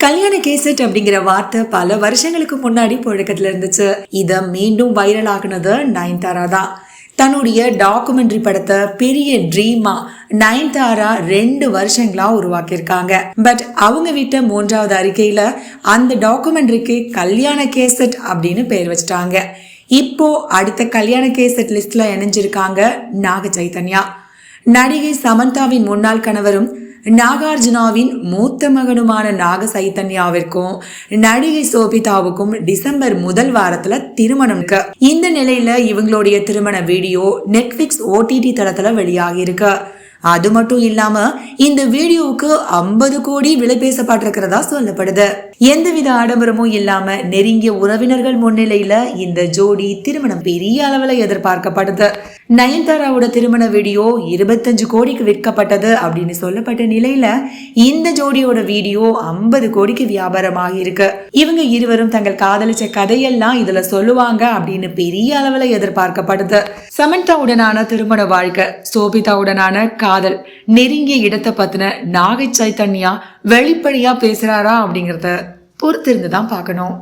கல்யாண கேசட் அப்படிங்கிற வார்த்தை பல வருஷங்களுக்கு முன்னாடி புழக்கத்துல இருந்துச்சு. இத மீண்டும் வைரல் ஆகுனது நயன்தாரா தான். தன்னுடைய டாக்குமெண்ட்ரி படத்தை பெரிய ட்ரீமா நயன்தாரா 2 வருஷங்களா உருவாக்கியிருக்காங்க. பட் அவங்க விட்ட 3வது அறிக்கையில அந்த டாக்குமெண்ட்ரிக்கு கல்யாண கேசட் அப்படின்னு பேர் வச்சுட்டாங்க. இப்போ அடுத்த கல்யாண கேசட் லிஸ்ட்ல இணைஞ்சிருக்காங்க நாக சைதன்யா. நடிகை சமந்தாவின் முன்னாள் கணவரும் நாகார்ஜுனாவின் மூத்த மகனுமான நாக சைதன்யாவிற்கும் நடிகை சோபிதாவுக்கும் டிசம்பர் 1 வாரத்துல திருமணம் இருக்கு. இந்த நிலையில இவங்களுடைய திருமண வீடியோ நெட்ஃபிளிக்ஸ் OTT தளத்துல வெளியாகி இருக்கு. அது மட்டும் இல்லாம இந்த வீடியோவுக்கு 50 கோடி விலை பேசப்பட்டிருக்கிறதா சொல்லப்படுது. எந்தவித ஆடம்பரமும் இல்லாம நெருங்கிய உறவினர்கள் முன்னிலையில இந்த ஜோடி திருமணம் பெரிய அளவுல எதிர்பார்க்கப்படுது. நயன்தாராவோட திருமண வீடியோ 25 கோடிக்கு விற்கப்பட்டது அப்படின்னு சொல்லப்பட்ட நிலையில இந்த ஜோடியோட வீடியோ 50 கோடிக்கு வியாபாரமாகி இருக்கு. இவங்க இருவரும் தங்கள் காதலிச்ச கதையெல்லாம் இதுல சொல்லுவாங்க அப்படின்னு பெரிய அளவுல எதிர்பார்க்கப்படுது. சமந்தாவுடனான திருமண வாழ்க்கை, சோபிதாவுடனான காதல், நெருங்கிய இடத்தை பத்தின நாக சைதன்யா வெளிப்படையா பேசுறாரா அப்படிங்கறத பொறுத்திருந்துதான் பார்க்கணும்.